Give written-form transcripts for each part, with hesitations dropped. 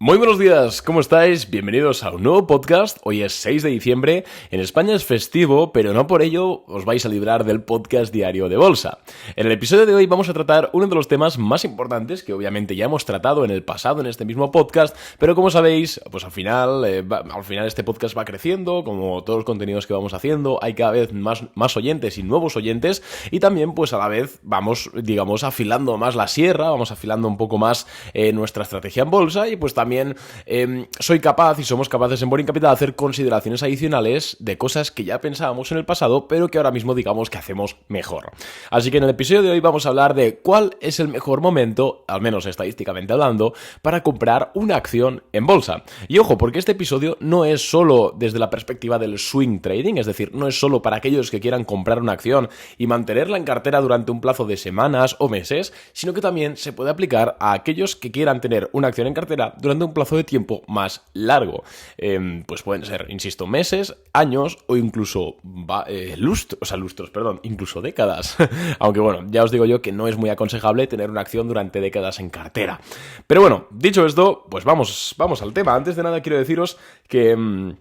Muy buenos días, ¿cómo estáis? Bienvenidos a un nuevo podcast. Hoy es 6 de diciembre, en España es festivo, pero no por ello os vais a librar del podcast diario de bolsa. En el episodio de hoy vamos a tratar uno de los temas más importantes que obviamente ya hemos tratado en el pasado en este mismo podcast, pero como sabéis, pues al final este podcast va creciendo, como todos los contenidos que vamos haciendo, hay cada vez más oyentes y nuevos oyentes, y también pues a la vez vamos, digamos, afilando más la sierra, vamos afilando un poco más nuestra estrategia en bolsa, y pues también soy capaz y somos capaces en Boring Capital de hacer consideraciones adicionales de cosas que ya pensábamos en el pasado, pero que ahora mismo digamos que hacemos mejor. Así que en el episodio de hoy vamos a hablar de cuál es el mejor momento, al menos estadísticamente hablando, para comprar una acción en bolsa. Y ojo, porque este episodio no es solo desde la perspectiva del swing trading, es decir, no es solo para aquellos que quieran comprar una acción y mantenerla en cartera durante un plazo de semanas o meses, sino que también se puede aplicar a aquellos que quieran tener una acción en cartera durante un plazo de tiempo más largo. Pues pueden ser, insisto, meses, años o incluso incluso décadas. Aunque bueno, ya os digo yo que no es muy aconsejable tener una acción durante décadas en cartera. Pero bueno, dicho esto, pues vamos al tema. Antes de nada quiero deciros que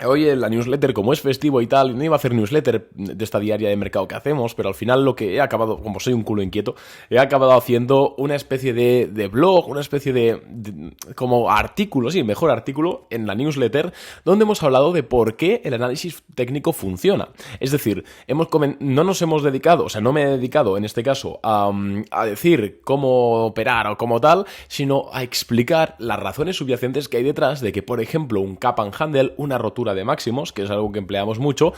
hoy en la newsletter, como es festivo y tal, no iba a hacer newsletter de esta diaria de mercado que hacemos, pero al final lo que he acabado, como soy un culo inquieto, he acabado haciendo una especie de blog, una especie de como artículo, sí, mejor artículo en la newsletter, donde hemos hablado de por qué el análisis técnico funciona. Es decir, no nos hemos dedicado, o sea, no me he dedicado en este caso a decir cómo operar o cómo tal, sino a explicar las razones subyacentes que hay detrás de que, por ejemplo, un cap and handle, una rotura de máximos, que es algo que empleamos mucho,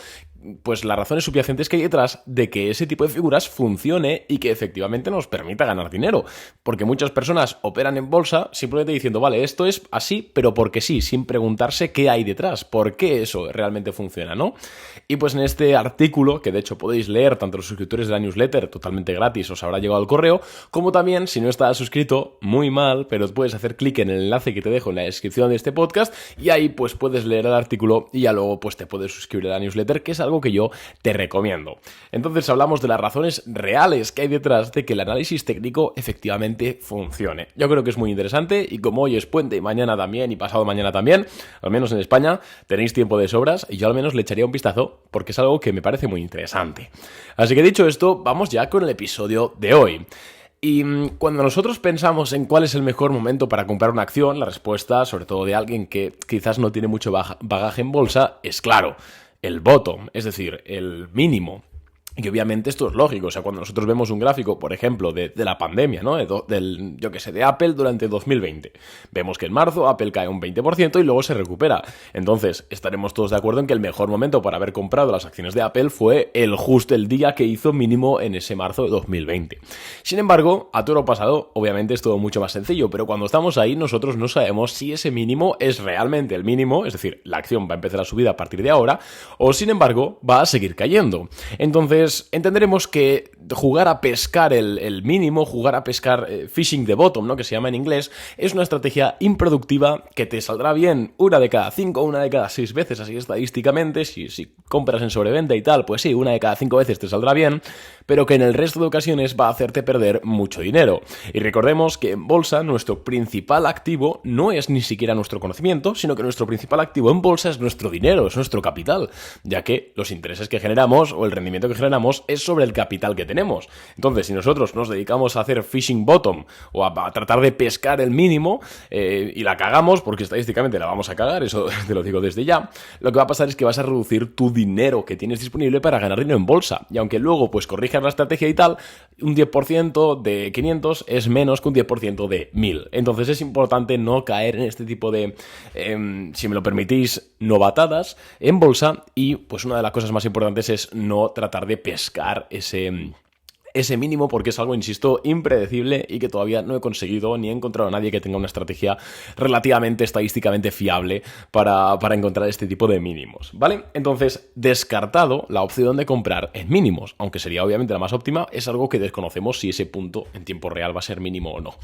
pues las razones subyacentes que hay detrás de que ese tipo de figuras funcione y que efectivamente nos permita ganar dinero. Porque muchas personas operan en bolsa simplemente diciendo, vale, esto es así, pero porque sí, sin preguntarse qué hay detrás, por qué eso realmente funciona, ¿no? Y pues en este artículo, que de hecho podéis leer tanto los suscriptores de la newsletter, totalmente gratis, os habrá llegado al correo, como también, si no estás suscrito, muy mal, pero puedes hacer clic en el enlace que te dejo en la descripción de este podcast y ahí pues puedes leer el artículo y ya luego pues te puedes suscribir a la newsletter, que es algo que yo te recomiendo. Entonces hablamos de las razones reales que hay detrás de que el análisis técnico efectivamente funcione. Yo creo que es muy interesante y como hoy es puente y mañana también y pasado mañana también, al menos en España, tenéis tiempo de sobras y yo al menos le echaría un vistazo porque es algo que me parece muy interesante. Así que dicho esto, vamos ya con el episodio de hoy. Y cuando nosotros pensamos en cuál es el mejor momento para comprar una acción, la respuesta, sobre todo de alguien que quizás no tiene mucho bagaje en bolsa, es claro, el bottom, es decir, el mínimo. Y obviamente esto es lógico, o sea, cuando nosotros vemos un gráfico, por ejemplo, de la pandemia, ¿no? De Apple durante 2020. Vemos que en marzo Apple cae un 20% y luego se recupera. Entonces, estaremos todos de acuerdo en que el mejor momento para haber comprado las acciones de Apple fue justo el día que hizo mínimo en ese marzo de 2020. Sin embargo, a todo lo pasado, obviamente es todo mucho más sencillo, pero cuando estamos ahí, nosotros no sabemos si ese mínimo es realmente el mínimo, es decir, la acción va a empezar a subir a partir de ahora, o sin embargo, va a seguir cayendo. Entonces, entenderemos que jugar a pescar el mínimo, jugar a pescar fishing the bottom, ¿no? Que se llama en inglés, es una estrategia improductiva que te saldrá bien una de cada 5, una de cada 6 veces, así estadísticamente, si compras en sobreventa y tal, pues sí, una de cada 5 veces te saldrá bien, pero que en el resto de ocasiones va a hacerte perder mucho dinero. Y recordemos que en bolsa nuestro principal activo no es ni siquiera nuestro conocimiento, sino que nuestro principal activo en bolsa es nuestro dinero, es nuestro capital, ya que los intereses que generamos o el rendimiento que generamos es sobre el capital que tenemos. Entonces, si nosotros nos dedicamos a hacer fishing bottom o a tratar de pescar el mínimo y la cagamos, porque estadísticamente la vamos a cagar, eso te lo digo desde ya, lo que va a pasar es que vas a reducir tu dinero que tienes disponible para ganar dinero en bolsa. Y aunque luego pues corrijas la estrategia y tal, un 10% de 500 es menos que un 10% de 1000. Entonces es importante no caer en este tipo de, si me lo permitís, novatadas en bolsa y pues una de las cosas más importantes es no tratar de pescar ese mínimo porque es algo, insisto, impredecible y que todavía no he conseguido ni he encontrado a nadie que tenga una estrategia relativamente estadísticamente fiable para encontrar este tipo de mínimos, ¿vale? Entonces, descartado la opción de comprar en mínimos, aunque sería obviamente la más óptima, es algo que desconocemos si ese punto en tiempo real va a ser mínimo o no.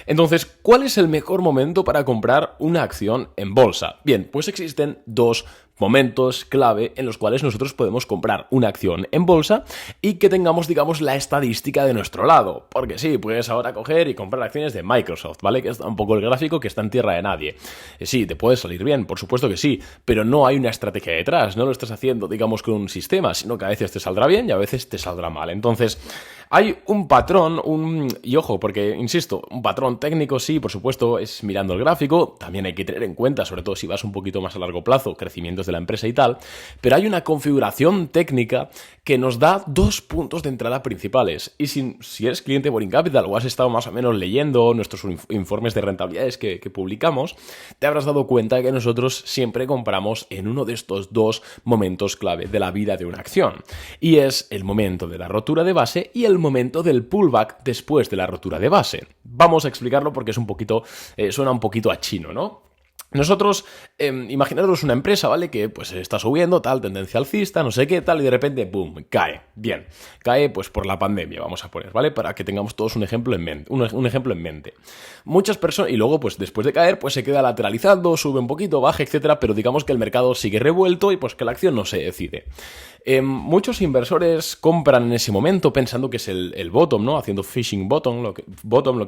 Entonces, ¿cuál es el mejor momento para comprar una acción en bolsa? Bien, pues existen dos momentos clave en los cuales nosotros podemos comprar una acción en bolsa y que tengamos, digamos, la estadística de nuestro lado. Porque sí, puedes ahora coger y comprar acciones de Microsoft, ¿vale? Que es un poco el gráfico que está en tierra de nadie. Sí, te puede salir bien, por supuesto que sí, pero no hay una estrategia detrás, no lo estás haciendo, digamos, con un sistema, sino que a veces te saldrá bien y a veces te saldrá mal. Entonces, hay un patrón, y ojo, porque, insisto, un patrón técnico sí, por supuesto, es mirando el gráfico, también hay que tener en cuenta, sobre todo si vas un poquito más a largo plazo, crecimientos de la empresa y tal, pero hay una configuración técnica que nos da 2 puntos de entrada principales. Y si eres cliente de Boring Capital o has estado más o menos leyendo nuestros informes de rentabilidades que publicamos, te habrás dado cuenta que nosotros siempre compramos en uno de estos 2 momentos clave de la vida de una acción. Y es el momento de la rotura de base y el momento del pullback después de la rotura de base. Vamos a explicarlo porque es un poquito, suena un poquito a chino, ¿no? Nosotros, imaginaros una empresa, ¿vale? Que pues está subiendo, tal, tendencia alcista, no sé qué, tal, y de repente, ¡boom!, cae. Bien, cae pues por la pandemia, vamos a poner, ¿vale? Para que tengamos todos un ejemplo en mente. Un ejemplo en mente. Muchas personas, y luego pues después de caer, pues se queda lateralizando, sube un poquito, baja, etcétera, pero digamos que el mercado sigue revuelto y pues que la acción no se decide. Muchos inversores compran en ese momento pensando que es el bottom, ¿no? Haciendo fishing bottom, lo que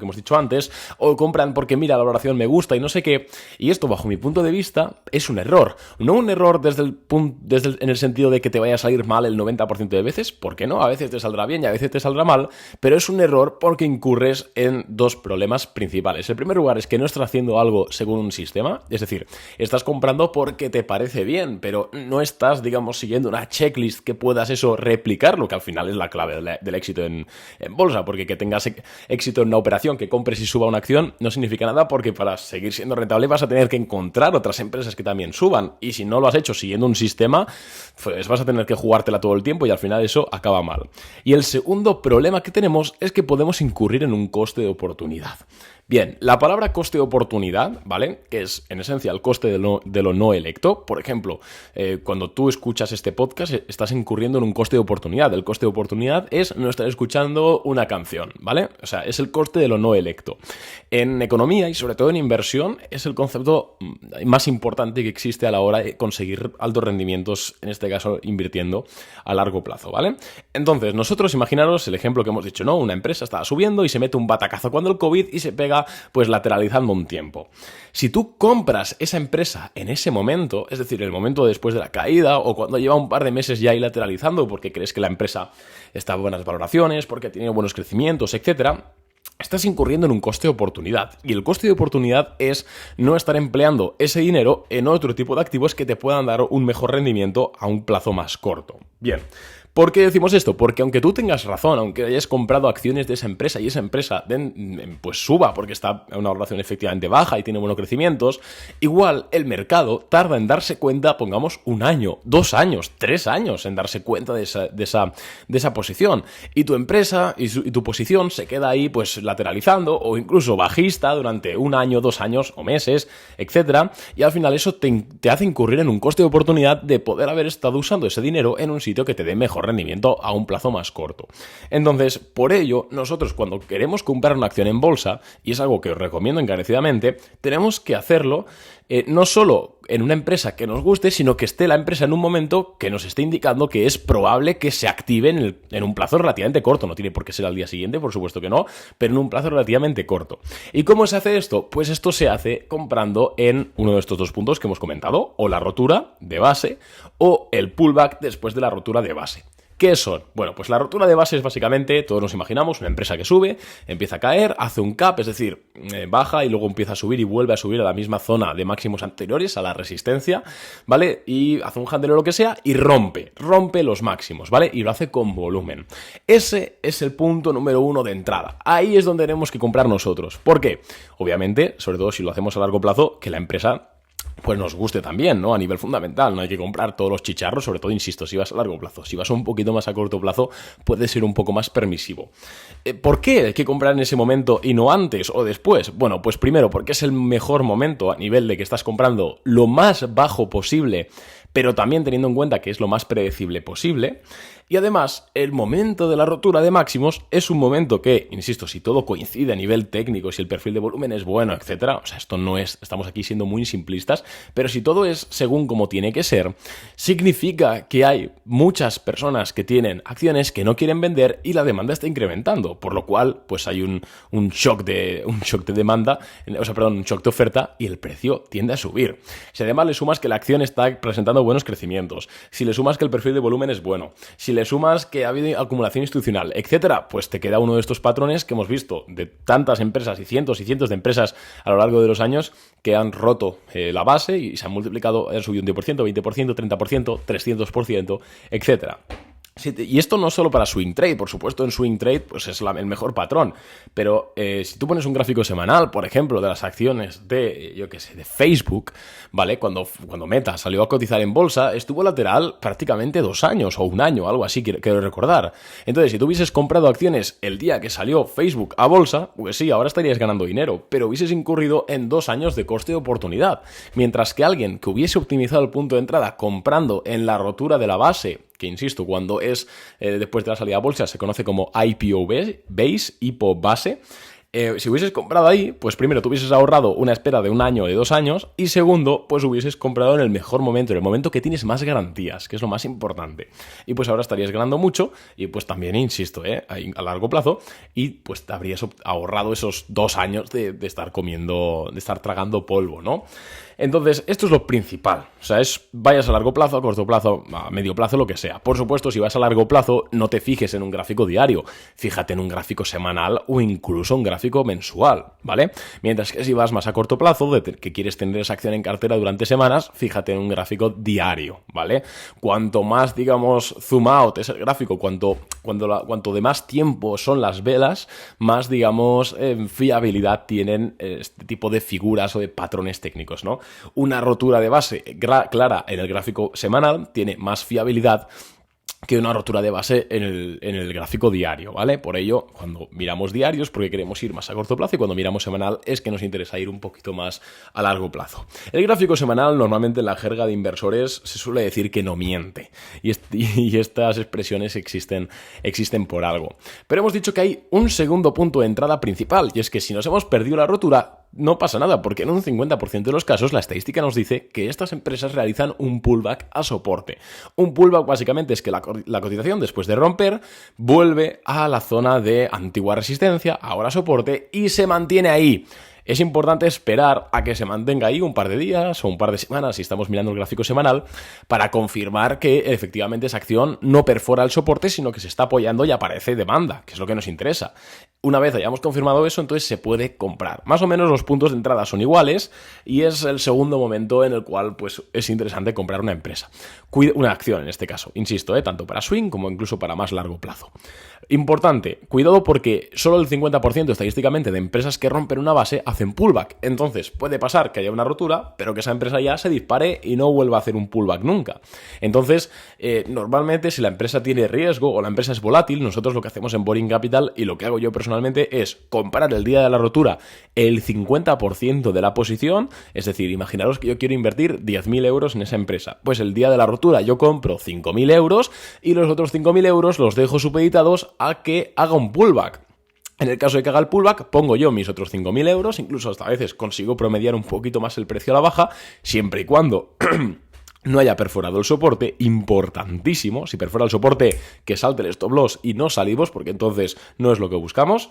hemos dicho antes, o compran porque mira, la valoración me gusta y no sé qué, y esto bajo mi punto de vista es un error. No un error en el sentido de que te vaya a salir mal el 90% de veces, porque no, a veces te saldrá bien y a veces te saldrá mal, pero es un error porque incurres en 2 problemas principales. El primer lugar es que no estás haciendo algo según un sistema, es decir, estás comprando porque te parece bien, pero no estás, digamos, siguiendo una checklist que puedas eso replicarlo, que al final es la clave del éxito en bolsa, porque que tengas éxito en una operación, que compres y suba una acción, no significa nada, porque para seguir siendo rentable vas a tener que encontrar otras empresas que también suban, y si no lo has hecho siguiendo un sistema, pues vas a tener que jugártela todo el tiempo y al final eso acaba mal. Y el segundo problema que tenemos es que podemos incurrir en un coste de oportunidad. Bien, la palabra coste de oportunidad, ¿vale? Que es en esencia el coste de lo no electo. Por ejemplo, cuando tú escuchas este podcast, estás incurriendo en un coste de oportunidad. El coste de oportunidad es no estar escuchando una canción, ¿vale? O sea, es el coste de lo no electo. En economía y sobre todo en inversión es el concepto más importante que existe a la hora de conseguir altos rendimientos, en este caso invirtiendo a largo plazo, ¿vale? Entonces, nosotros imaginaros el ejemplo que hemos dicho, ¿no? Una empresa estaba subiendo y se mete un batacazo cuando el COVID y se pega pues lateralizando un tiempo. Si tú compras esa empresa en ese momento, es decir, el momento después de la caída o cuando lleva un par de meses ya ahí lateralizando porque crees que la empresa está a buenas valoraciones, porque ha tenido buenos crecimientos, etcétera, estás incurriendo en un coste de oportunidad. Y el coste de oportunidad es no estar empleando ese dinero en otro tipo de activos que te puedan dar un mejor rendimiento a un plazo más corto. Bien. ¿Por qué decimos esto? Porque aunque tú tengas razón, aunque hayas comprado acciones de esa empresa y esa empresa pues suba porque está en una valoración efectivamente baja y tiene buenos crecimientos, igual el mercado tarda en darse cuenta, pongamos 1 año, 2 años, 3 años en darse cuenta de esa posición. Y tu empresa y tu posición se queda ahí pues lateralizando o incluso bajista durante 1 año, 2 años o meses, etcétera. Y al final eso te hace incurrir en un coste de oportunidad de poder haber estado usando ese dinero en un sitio que te dé mejor rendimiento a un plazo más corto. Entonces, por ello, nosotros cuando queremos comprar una acción en bolsa, y es algo que os recomiendo encarecidamente, tenemos que hacerlo no solo en una empresa que nos guste, sino que esté la empresa en un momento que nos esté indicando que es probable que se active en un plazo relativamente corto. No tiene por qué ser al día siguiente, por supuesto que no, pero en un plazo relativamente corto. ¿Y cómo se hace esto? Pues esto se hace comprando en uno de estos 2 puntos que hemos comentado, o la rotura de base, o el pullback después de la rotura de base. ¿Qué son? Bueno, pues la rotura de base es básicamente, todos nos imaginamos, una empresa que sube, empieza a caer, hace un cap, es decir, baja y luego empieza a subir y vuelve a subir a la misma zona de máximos anteriores, a la resistencia, ¿vale? Y hace un handle o lo que sea y rompe los máximos, ¿vale? Y lo hace con volumen. Ese es el punto número 1 de entrada. Ahí es donde tenemos que comprar nosotros. ¿Por qué? Obviamente, sobre todo si lo hacemos a largo plazo, que la empresa pues nos guste también, ¿no? A nivel fundamental, no hay que comprar todos los chicharros, sobre todo, insisto, si vas a largo plazo. Si vas un poquito más a corto plazo, puede ser un poco más permisivo. ¿Por qué hay que comprar en ese momento y no antes o después? Bueno, pues primero, porque es el mejor momento a nivel de que estás comprando lo más bajo posible, pero también teniendo en cuenta que es lo más predecible posible. Y además, el momento de la rotura de máximos es un momento que, insisto, si todo coincide a nivel técnico, si el perfil de volumen es bueno, etcétera, o sea, esto no es, estamos aquí siendo muy simplistas, Pero si todo es según como tiene que ser, significa que hay muchas personas que tienen acciones que no quieren vender y la demanda está incrementando, por lo cual pues hay un shock de demanda, un shock de oferta y el precio tiende a subir. Si además le sumas que la acción está presentando buenos crecimientos, si le sumas que el perfil de volumen es bueno, si le sumas que ha habido acumulación institucional, etcétera, pues te queda uno de estos patrones que hemos visto de tantas empresas y cientos de empresas a lo largo de los años que han roto la base y se han multiplicado, han subido un 10%, 20%, 30%, 300%, etcétera. Sí, y esto no solo para swing trade, por supuesto en swing trade pues es el mejor patrón, pero si tú pones un gráfico semanal, por ejemplo, de las acciones de, de Facebook, ¿vale? Cuando Meta salió a cotizar en bolsa, estuvo lateral prácticamente 2 años o 1 año, algo así, quiero recordar. Entonces, si tú hubieses comprado acciones el día que salió Facebook a bolsa, pues sí, ahora estarías ganando dinero, pero hubieses incurrido en 2 años de coste de oportunidad, mientras que alguien que hubiese optimizado el punto de entrada comprando en la rotura de la base, que insisto, cuando es después de la salida a bolsa se conoce como IPO base, IPO base. Si hubieses comprado ahí, pues primero tú hubieses ahorrado una espera de 1 año o de 2 años y segundo, pues hubieses comprado en el mejor momento, en el momento que tienes más garantías, que es lo más importante. Y pues ahora estarías ganando mucho y pues también, insisto, a largo plazo y pues te habrías ahorrado esos 2 años de estar comiendo, de estar tragando polvo, ¿no? Entonces, esto es lo principal. O sea, vayas a largo plazo, a corto plazo, a medio plazo, lo que sea. Por supuesto, si vas a largo plazo, no te fijes en un gráfico diario. Fíjate en un gráfico semanal o incluso un gráfico mensual, ¿vale? Mientras que si vas más a corto plazo, que quieres tener esa acción en cartera durante semanas, fíjate en un gráfico diario, ¿vale? Cuanto más, digamos, zoom out es el gráfico, cuanto de más tiempo son las velas, más, digamos, fiabilidad tienen este tipo de figuras o de patrones técnicos, ¿no? Una rotura de base clara en el gráfico semanal tiene más fiabilidad que una rotura de base en el gráfico diario, ¿vale? Por ello, cuando miramos diarios, porque queremos ir más a corto plazo, y cuando miramos semanal es que nos interesa ir un poquito más a largo plazo. El gráfico semanal, normalmente en la jerga de inversores, se suele decir que no miente, y estas expresiones existen por algo. Pero hemos dicho que hay un segundo punto de entrada principal, y es que si nos hemos perdido la rotura, no pasa nada, porque en un 50% de los casos la estadística nos dice que estas empresas realizan un pullback a soporte. Un pullback básicamente es que la cotización después de romper vuelve a la zona de antigua resistencia, ahora soporte, y se mantiene ahí. Es importante esperar a que se mantenga ahí un par de días o un par de semanas, si estamos mirando el gráfico semanal, para confirmar que efectivamente esa acción no perfora el soporte, sino que se está apoyando y aparece demanda, que es lo que nos interesa. Una vez hayamos confirmado eso, entonces se puede comprar. Más o menos los puntos de entrada son iguales y es el segundo momento en el cual pues, es interesante comprar una empresa. Una acción en este caso, insisto, tanto para swing como incluso para más largo plazo. Importante, cuidado porque solo el 50% estadísticamente de empresas que rompen una base hacen pullback. Entonces puede pasar que haya una rotura, pero que esa empresa ya se dispare y no vuelva a hacer un pullback nunca. Entonces, normalmente si la empresa tiene riesgo o la empresa es volátil, nosotros lo que hacemos en Boring Capital y lo que hago yo personalmente es comprar el día de la rotura el 50% de la posición, es decir, imaginaros que yo quiero invertir 10.000 euros en esa empresa. Pues el día de la rotura yo compro 5.000 euros y los otros 5.000 euros los dejo supeditados a que haga un pullback. En el caso de que haga el pullback, pongo yo mis otros 5.000 euros, incluso hasta a veces consigo promediar un poquito más el precio a la baja, siempre y cuando no haya perforado el soporte, importantísimo. Si perfora el soporte, que salte el stop loss y no salimos, porque entonces no es lo que buscamos.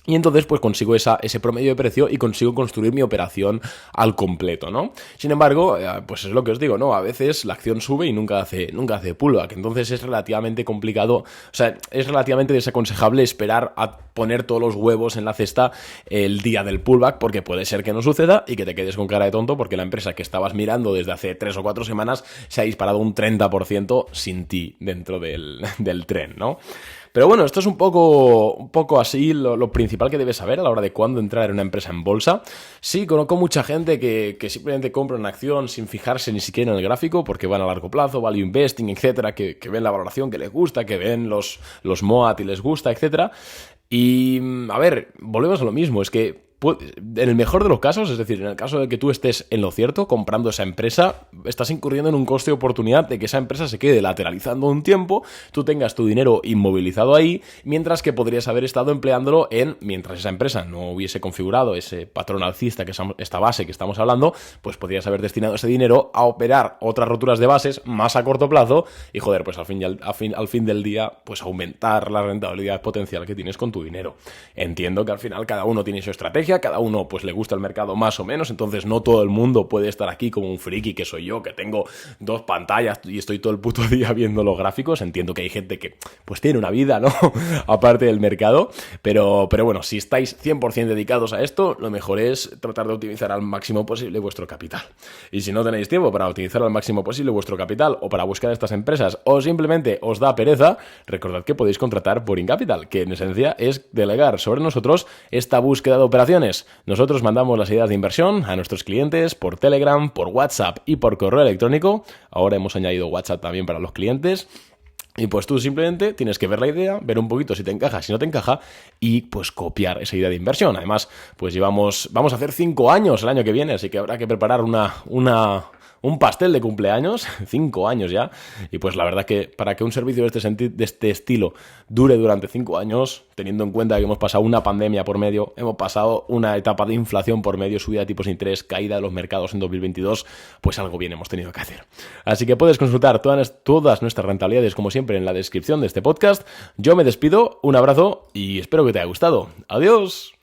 Y entonces pues consigo ese promedio de precio y consigo construir mi operación al completo, ¿no? Sin embargo, pues es lo que os digo, ¿no? A veces la acción sube y nunca hace pullback, entonces es relativamente complicado, o sea, es relativamente desaconsejable esperar a poner todos los huevos en la cesta el día del pullback, porque puede ser que no suceda y que te quedes con cara de tonto porque la empresa que estabas mirando desde hace 3 o 4 semanas se ha disparado un 30% sin ti dentro del tren, ¿no? Pero bueno, esto es un poco así lo principal que debes saber a la hora de cuándo entrar en una empresa en bolsa. Sí, conozco mucha gente que simplemente compra una acción sin fijarse ni siquiera en el gráfico porque van a largo plazo, value investing, etcétera, que ven la valoración que les gusta, que ven los MOAT y les gusta, etcétera. Y, a ver, volvemos a lo mismo, es que en el mejor de los casos, es decir, en el caso de que tú estés en lo cierto comprando esa empresa, estás incurriendo en un coste de oportunidad de que esa empresa se quede lateralizando un tiempo, tú tengas tu dinero inmovilizado ahí, mientras que podrías haber estado empleándolo mientras esa empresa no hubiese configurado ese patrón alcista, que es esta base que estamos hablando, pues podrías haber destinado ese dinero a operar otras roturas de bases más a corto plazo y, joder, pues al fin del día, pues aumentar la rentabilidad potencial que tienes con tu dinero. Entiendo que al final cada uno tiene su estrategia, cada uno pues le gusta el mercado más o menos, entonces no todo el mundo puede estar aquí como un friki que soy yo, que tengo 2 pantallas y estoy todo el puto día viendo los gráficos. Entiendo que hay gente que pues tiene una vida, ¿no? Aparte del mercado, pero bueno, si estáis 100% dedicados a esto, lo mejor es tratar de optimizar al máximo posible vuestro capital. Y si no tenéis tiempo para optimizar al máximo posible vuestro capital o para buscar estas empresas o simplemente os da pereza, recordad que podéis contratar Boring Capital, que en esencia es delegar sobre nosotros esta búsqueda de operaciones. Nosotros mandamos las ideas de inversión a nuestros clientes por Telegram, por WhatsApp y por correo electrónico. Ahora hemos añadido WhatsApp también para los clientes. Y pues tú simplemente tienes que ver la idea, ver un poquito si te encaja, si no te encaja, y pues copiar esa idea de inversión. Además, pues vamos a hacer 5 años el año que viene, así que habrá que preparar un pastel de cumpleaños, 5 años ya, y pues la verdad que para que un servicio de este estilo dure durante 5 años, teniendo en cuenta que hemos pasado una pandemia por medio, hemos pasado una etapa de inflación por medio, subida de tipos de interés, caída de los mercados en 2022, pues algo bien hemos tenido que hacer. Así que puedes consultar todas nuestras rentabilidades, como siempre, en la descripción de este podcast. Yo me despido, un abrazo y espero que te haya gustado. ¡Adiós!